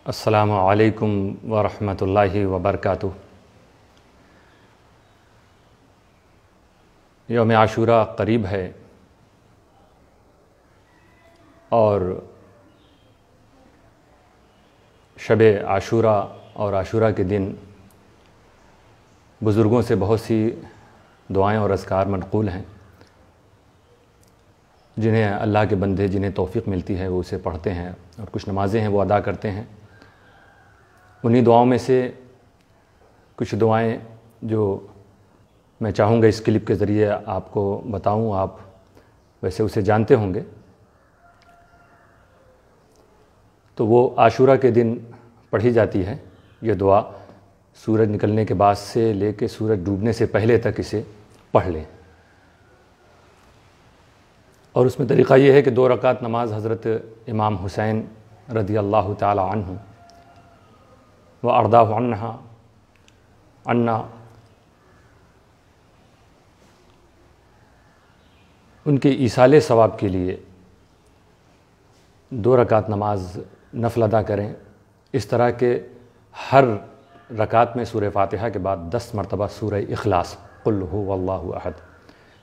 السلام علیکم ورحمۃ اللہ وبرکاتہ۔ یوم عاشوراء قریب ہے اور شب عاشوراء اور عاشوراء کے دن بزرگوں سے بہت سی دعائیں اور اذکار منقول ہیں جنہیں اللہ کے بندے جنہیں توفیق ملتی ہے وہ اسے پڑھتے ہیں، اور کچھ نمازیں ہیں وہ ادا کرتے ہیں۔ انہی دعاؤں میں سے کچھ دعائیں جو میں چاہوں گا اس کلپ کے ذریعے آپ کو بتاؤں، آپ ویسے اسے جانتے ہوں گے۔ تو وہ عاشوراء کے دن پڑھی جاتی ہے یہ دعا، سورج نکلنے کے بعد سے لے کے سورج ڈوبنے سے پہلے تک اسے پڑھ لیں۔ اور اس میں طریقہ یہ ہے کہ 2 رکعت نماز حضرت امام حسین رضی اللہ تعالی عنہ وارضاہ عنا ان کے ایصال ثواب کے لیے 2 رکعت نماز نفل ادا کریں، اس طرح کہ ہر رکعت میں سورہ فاتحہ کے بعد 10 مرتبہ سورہ اخلاص قل هو اللہ احد،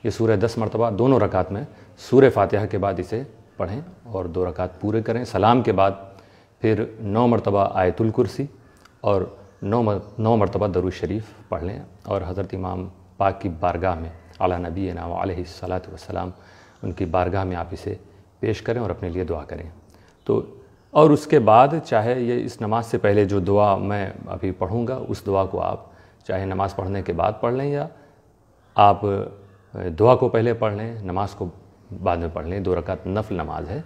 یہ سورہ 10 مرتبہ دونوں رکعت میں سورہ فاتحہ کے بعد اسے پڑھیں اور 2 رکعت پورے کریں۔ سلام کے بعد پھر 9 مرتبہ آیت الکرسی اور 9 مرتبہ درود شریف پڑھ لیں، اور حضرت امام پاک کی بارگاہ میں علی نبینا علیہ الصلاۃ والسلام ان کی بارگاہ میں آپ اسے پیش کریں اور اپنے لیے دعا کریں۔ تو اور اس کے بعد چاہے یہ اس نماز سے پہلے جو دعا میں ابھی پڑھوں گا اس دعا کو آپ چاہے نماز پڑھنے کے بعد پڑھ لیں، یا آپ دعا کو پہلے پڑھ لیں نماز کو بعد میں پڑھ لیں۔ 2 رکعت نفل نماز ہے،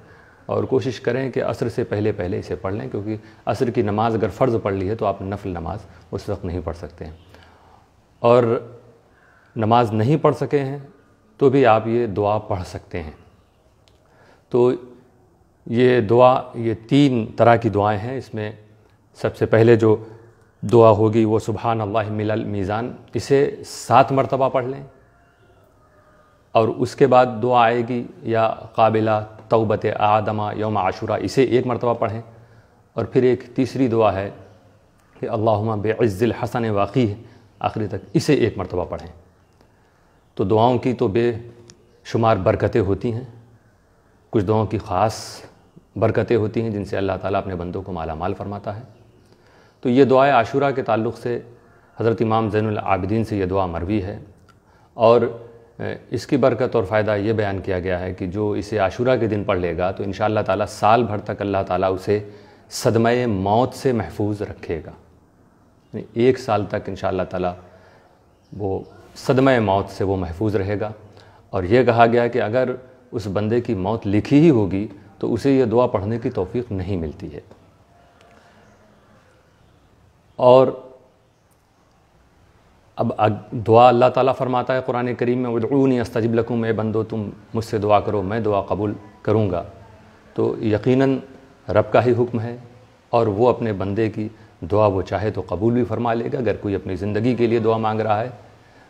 اور کوشش کریں کہ عصر سے پہلے اسے پڑھ لیں، کیونکہ عصر کی نماز اگر فرض پڑھ لی ہے تو آپ نفل نماز اس وقت نہیں پڑھ سکتے ہیں، اور نماز نہیں پڑھ سکے ہیں تو بھی آپ یہ دعا پڑھ سکتے ہیں۔ تو یہ دعا یہ 3 طرح کی دعائیں ہیں۔ اس میں سب سے پہلے جو دعا ہوگی وہ سبحان اللہ مل المیزان، اسے 7 مرتبہ پڑھ لیں، اور اس کے بعد دعا آئے گی یا قابلہ توبت آدمہ یوم عاشوراء، اسے 1 مرتبہ پڑھیں، اور پھر ایک تیسری دعا ہے کہ اللہم بعز الحسن واقیہ آخری تک، اسے 1 مرتبہ پڑھیں۔ تو دعاؤں کی تو بے شمار برکتیں ہوتی ہیں، کچھ دعاؤں کی خاص برکتیں ہوتی ہیں جن سے اللہ تعالیٰ اپنے بندوں کو مالا مال فرماتا ہے۔ تو یہ دعائے عاشوراء کے تعلق سے حضرت امام زین العابدین سے یہ دعا مروی ہے، اور اس کی برکت اور فائدہ یہ بیان کیا گیا ہے کہ جو اسے عاشوراء کے دن پڑھ لے گا تو انشاءاللہ تعالیٰ سال بھر تک اللہ تعالیٰ اسے صدمہ موت سے محفوظ رکھے گا، 1 سال تک انشاءاللہ تعالیٰ وہ صدمہ موت سے وہ محفوظ رہے گا۔ اور یہ کہا گیا کہ اگر اس بندے کی موت لکھی ہی ہوگی تو اسے یہ دعا پڑھنے کی توفیق نہیں ملتی ہے۔ اور اب دعا اللہ تعالیٰ فرماتا ہے قرآن کریم میں ادعونی استجب لکم، اے بندو تم مجھ سے دعا کرو میں دعا قبول کروں گا۔ تو یقیناً رب کا ہی حکم ہے، اور وہ اپنے بندے کی دعا وہ چاہے تو قبول بھی فرما لے گا۔ اگر کوئی اپنی زندگی کے لیے دعا مانگ رہا ہے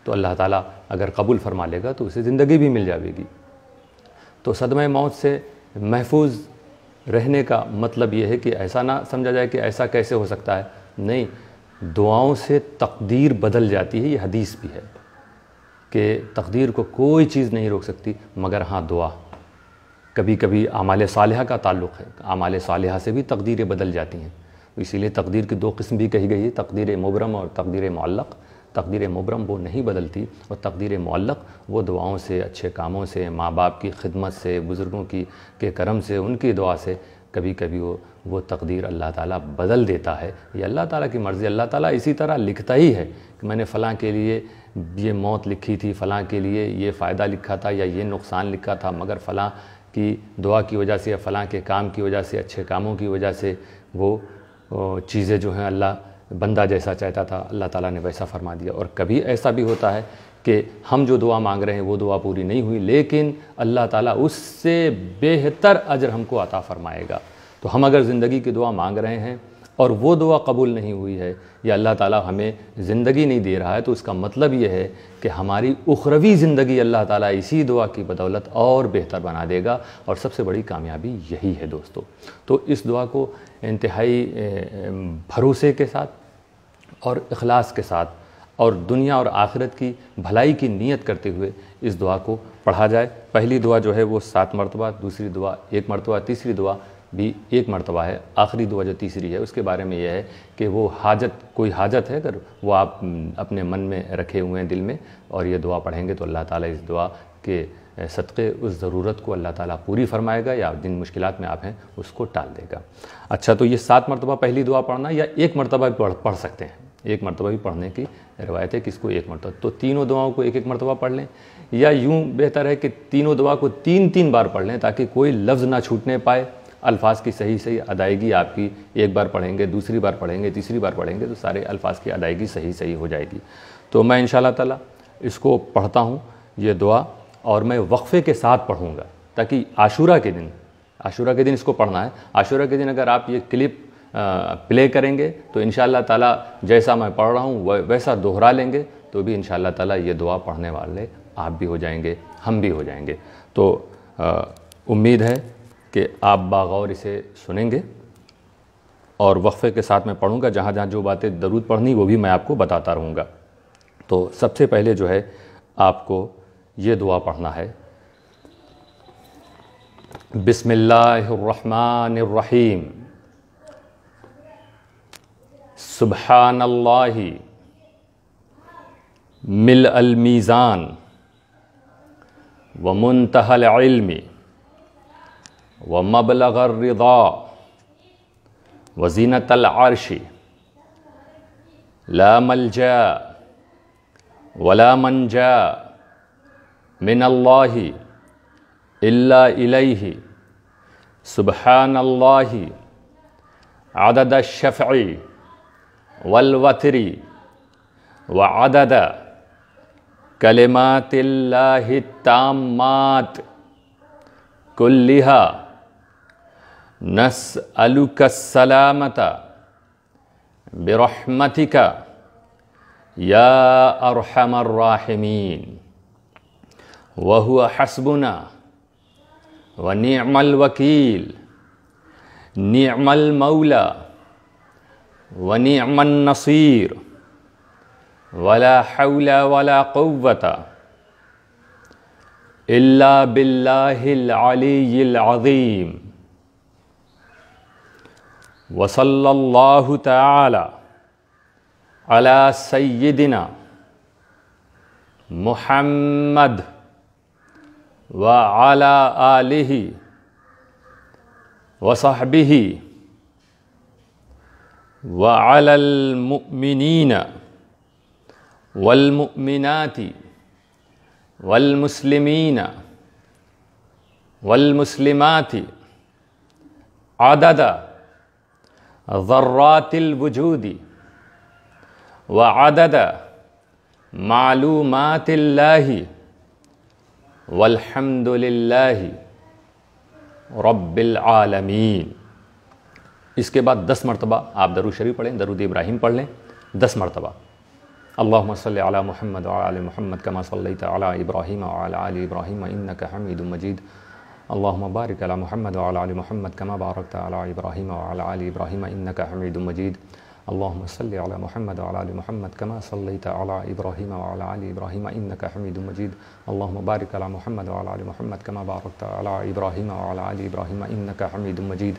تو اللہ تعالیٰ اگر قبول فرما لے گا تو اسے زندگی بھی مل جائے گی۔ تو صدمہ موت سے محفوظ رہنے کا مطلب یہ ہے کہ ایسا نہ سمجھا جائے کہ ایسا کیسے ہو سکتا ہے، نہیں، دعاؤں سے تقدیر بدل جاتی ہے۔ یہ حدیث بھی ہے کہ تقدیر کو کوئی چیز نہیں روک سکتی مگر ہاں دعا۔ کبھی کبھی اعمال صالحہ کا تعلق ہے، اعمال صالحہ سے بھی تقدیریں بدل جاتی ہیں، اسی لیے تقدیر کی 2 قسم بھی کہی گئی ہے، تقدیر مبرم اور تقدیر معلق۔ تقدیر مبرم وہ نہیں بدلتی، اور تقدیر معلق وہ دعاؤں سے، اچھے کاموں سے، ماں باپ کی خدمت سے، بزرگوں کے کرم سے، ان کی دعا سے کبھی کبھی وہ تقدیر اللہ تعالیٰ بدل دیتا ہے۔ یہ اللہ تعالیٰ کی مرضی۔ اللہ تعالیٰ اسی طرح لکھتا ہی ہے کہ میں نے فلاں کے لیے یہ موت لکھی تھی، فلاں کے لیے یہ فائدہ لکھا تھا یا یہ نقصان لکھا تھا، مگر فلاں کی دعا کی وجہ سے یا فلاں کے کام کی وجہ سے، اچھے کاموں کی وجہ سے وہ چیزیں جو ہیں اللہ بندہ جیسا چاہتا تھا اللہ تعالیٰ نے ویسا فرما دیا۔ اور کبھی ایسا بھی ہوتا ہے کہ ہم جو دعا مانگ رہے ہیں وہ دعا پوری نہیں ہوئی، لیکن اللہ تعالیٰ اس سے بہتر اجر ہم کو عطا فرمائے گا۔ تو ہم اگر زندگی کی دعا مانگ رہے ہیں، اور وہ دعا قبول نہیں ہوئی ہے یا اللہ تعالیٰ ہمیں زندگی نہیں دے رہا ہے، تو اس کا مطلب یہ ہے کہ ہماری اخروی زندگی اللہ تعالیٰ اسی دعا کی بدولت اور بہتر بنا دے گا، اور سب سے بڑی کامیابی یہی ہے دوستو۔ تو اس دعا کو انتہائی بھروسے کے ساتھ اور اخلاص کے ساتھ اور دنیا اور آخرت کی بھلائی کی نیت کرتے ہوئے اس دعا کو پڑھا جائے۔ پہلی دعا جو ہے وہ 7 مرتبہ، دوسری دعا 1 مرتبہ، تیسری دعا بھی 1 مرتبہ ہے۔ آخری دعا جو تیسری ہے اس کے بارے میں یہ ہے کہ وہ کوئی حاجت ہے اگر وہ آپ اپنے من میں رکھے ہوئے ہیں دل میں، اور یہ دعا پڑھیں گے تو اللہ تعالیٰ اس دعا کے صدقے اس ضرورت کو اللہ تعالیٰ پوری فرمائے گا، یا جن مشکلات میں آپ ہیں اس کو ٹال دے گا۔ اچھا، تو یہ 7 مرتبہ پہلی دعا پڑھنا، یا 1 مرتبہ بھی پڑھ سکتے ہیں، 1 مرتبہ بھی پڑھنے کی روایت ہے کہ اس کو 1 مرتبہ، تو تینوں دعاؤں کو 1 مرتبہ پڑھ لیں، یا یوں بہتر ہے کہ تینوں دعا کو 3 بار پڑھ لیں تاکہ کوئی لفظ نہ چھوٹنے پائے۔ الفاظ کی صحیح ادائیگی آپ کی 1 بار پڑھیں گے، دوسری بار پڑھیں گے، تیسری بار پڑھیں گے تو سارے الفاظ کی ادائیگی صحیح ہو جائے گی۔ تو میں انشاءاللہ تعالیٰ اس کو پڑھتا ہوں یہ دعا، اور میں وقفے کے ساتھ پڑھوں گا تاکہ عاشورہ کے دن اس کو پڑھنا ہے۔ عاشورہ کے دن اگر آپ یہ کلپ پلے کریں گے تو انشاءاللہ تعالیٰ جیسا میں پڑھ رہا ہوں ویسا دوہرا لیں گے تو بھی انشاءاللہ تعالیٰ یہ دعا پڑھنے والے آپ بھی ہو جائیں گے، ہم بھی ہو جائیں گے۔ تو امید ہے کہ آپ باغور اسے سنیں گے، اور وقفے کے ساتھ میں پڑھوں گا، جہاں جہاں جو باتیں درود پڑھنی وہ بھی میں آپ کو بتاتا رہوں گا۔ تو سب سے پہلے جو ہے آپ کو یہ دعا پڑھنا ہے، بسم اللہ الرحمن الرحیم، سبحان اللہ ملء المیزان ومنتہى العلم ومبلغ الرضا وزینۃ العرش، لا ملجا ولا منجا من اللہ الا الیہ، سبحان اللہ عدد الشفع والوتر وعدد کلمات اللہ التامات کلہا، نسألک السلامۃ برحمتک یا ارحم الراحمین، وہو حسبنا ونعم الوکیل، نعم المولا ونعم النصیر، ولا حول ولا قوة الا باللہ العلی العظیم، وصلی اللہ تعالی علی سیدنا محمد وعلی آلہ وصحبہ وعلی المؤمنین والمؤمنات والمسلمین والمسلمات عدد ذرات الوجود وعدد معلومات اللہ، والحمد للہ رب العالمین۔ اس کے بعد 10 مرتبہ آپ درود شریف پڑھیں، درود ابراہیم پڑھ لیں 10 مرتبہ۔ اللہم صلی علی محمد وعلی آل محمد کما صلیت علی ابراہیم وعلی آل ابراہیم انک حمید مجید، اللہم بارک علی محمد وعلی آل محمد کما بارکت علی ابراہیم وعلی آل ابراہیم انک حمید مجید، اللہم صلی علی محمد وعلی آل محمد کما صلیت علی ابراہیم وعلی آل ابراہیم انک حمید مجید، اللہم بارک علی محمد وعلی آل محمد کما بارکت علی ابراہیم وعلی آل ابراہیم انک حمید مجید،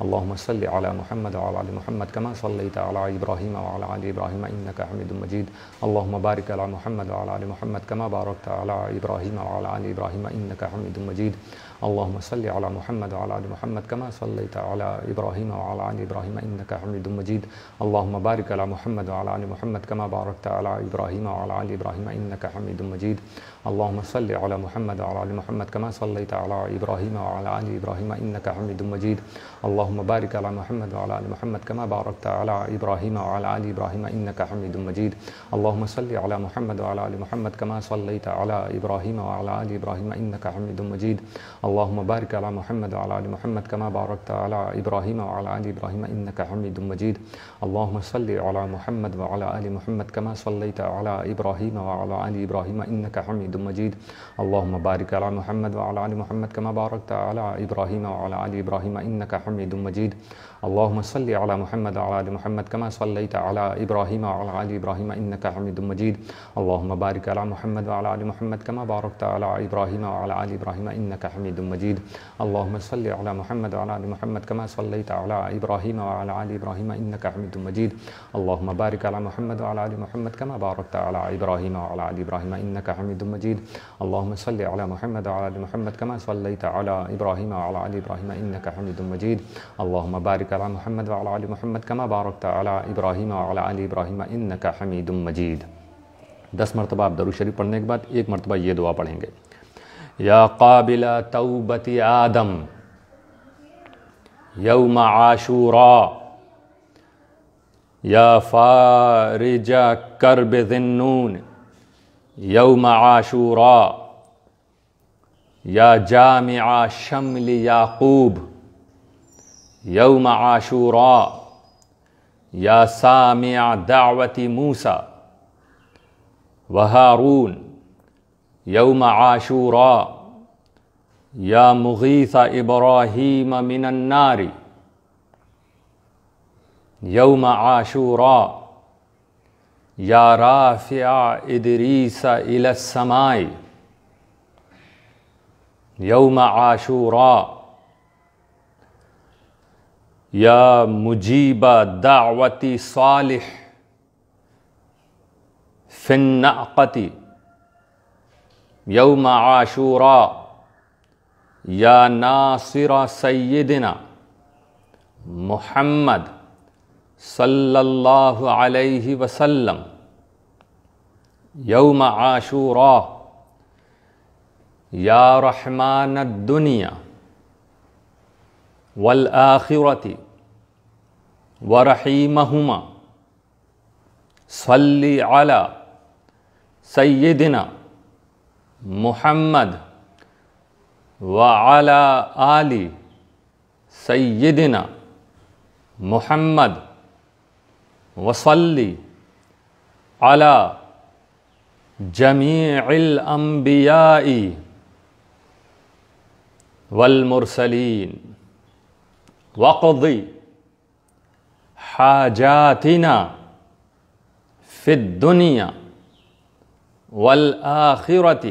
اللہم صلی علی محمد وعلی آل محمد کما صلیت علی ابراہیم وعلی آل ابراہیم انک حمید مجید، اللہم بارک علی محمد وعلی آل محمد کما بارکت علی ابراہیم وعلی آل ابراہیم انک حمید مجید، اللہم صلی علی محمد وعلی آل محمد کما صلیت علی ابراہیم وعلی آل ابراہیم انک حمید مجید، اللہم بارک علی محمد وعلی آل محمد کما بارکت علی ابراہیم وعلی آل ابراہیم انک حمید مجید، اللهم صل على محمد وعلى آل محمد كما صليت على إبراهيم وعلى آل إبراهيم إنك حميد مجيد اللهم بارك على محمد وعلى آل محمد كما باركت على إبراهيم وعلى آل إبراهيم إنك حميد مجيد اللهم صل على محمد وعلى آل محمد كما صليت على إبراهيم وعلى آل إبراهيم إنك حميد مجيد اللهم بارك على محمد وعلى آل محمد كما باركت على إبراهيم وعلى آل إبراهيم إنك حميد مجيد اللهم صل على محمد وعلى آل محمد كما صليت على إبراهيم وعلى آل إبراهيم إنك حميد مجيد اللهم بارك على محمد وعلى آل محمد كما باركت على إبراهيم وعلى آل إبراهيم إنك حميد مجيد اللهم صل على محمد وعلى آل محمد كما صليت على إبراهيم وعلى آل إبراهيم إنك حميد مجيد اللهم بارك على محمد وعلى آل محمد كما باركت على إبراهيم وعلى آل إبراهيم إنك حميد مجيد اللهم صل على محمد وعلى آل محمد كما صليت على إبراهيم وعلى آل إبراهيم إنك حميد مجيد اللهم بارك على محمد وعلى آل محمد كما باركت على إبراهيم وعلى آل إبراهيم إنك حميد مجيد اللهم صل على محمد وعلى آل محمد كما صليت على إبراهيم وعلى آل إبراهيم إنك حميد مجيد اللهم بارك على محمد وعلى آل محمد كما باركت على إبراهيم وعلى آل إبراهيم إنك حميد مجيد 10 مرتبہ آپ درود شریف پڑھنے کے بعد ایک مرتبہ یہ دعا پڑھیں گے یا قابل توبت آدم یوم عاشوراء یا فارج کرب ذنون یوم عاشوراء یا جامع شمل یعقوب یوم عاشوراء یا سامع دعوت موسیٰ وہارون یوم عاشوراء یا مغیث ابراہیم من النار یوم عاشوراء یا رافع ادریس الی السماء یوم عاشوراء یا مجیب دعوت صالح فی النعقۃ یوم عاشوراء یا ناصر سیدنا محمد صلی اللہ علیہ وسلم یوم عاشوراء یا رحمان الدنیا والآخرۃ ورحیمہما صلی علی سیدنا محمد وعلی آل سیدنا محمد وصلی علی جمیع الانبیاء والمرسلین وقضی حاجاتنا فی الدنیا والآخرۃ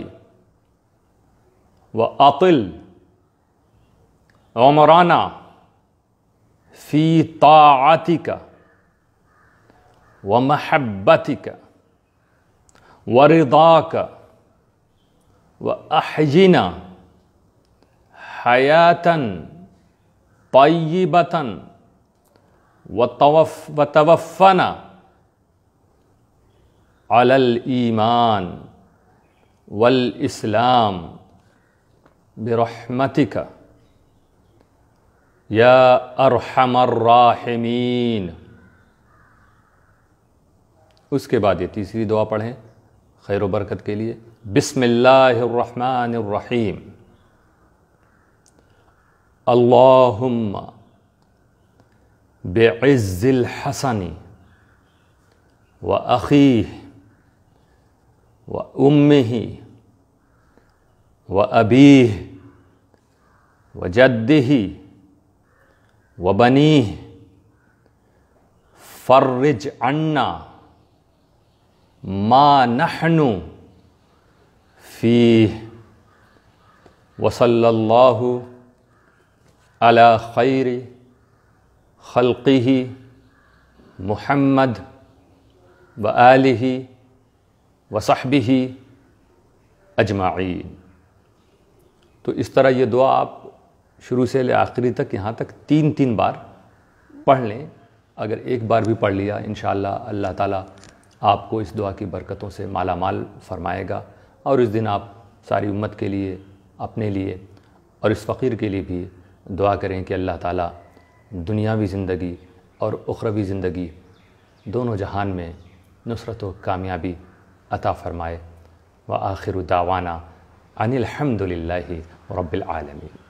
وأطل عمرنا فی طاعتک ومحبتک ورضاک وأحینا حیاة طیبة وتوفنا علی الایمان والاسلام برحمتک یا ارحم الراحمین۔ اس کے بعد یہ تیسری دعا پڑھیں خیر و برکت کے لیے۔ بسم اللہ الرحمن الرحیم اللہم بعز الحسن وأخیہ وأمہ وأبیہ وجدہ وبنیہ فرج عنا ما نحن فیہ وصلی اللہ علی خیر خلقہ محمد وآلہ وصحبہ اجمعین۔ تو اس طرح یہ دعا آپ شروع سے لے آخری تک یہاں تک 3 بار پڑھ لیں۔ اگر ایک بار بھی پڑھ لیا انشاءاللہ اللہ تعالیٰ آپ کو اس دعا کی برکتوں سے مالا مال فرمائے گا، اور اس دن آپ ساری امت کے لیے، اپنے لیے اور اس فقیر کے لیے بھی دعا کریں کہ اللہ تعالیٰ دنیاوی زندگی اور اخروی زندگی دونوں جہان میں نصرت و کامیابی عطا فرمائے۔ وآخر دعوانا ان الحمد للہ رب العالمین۔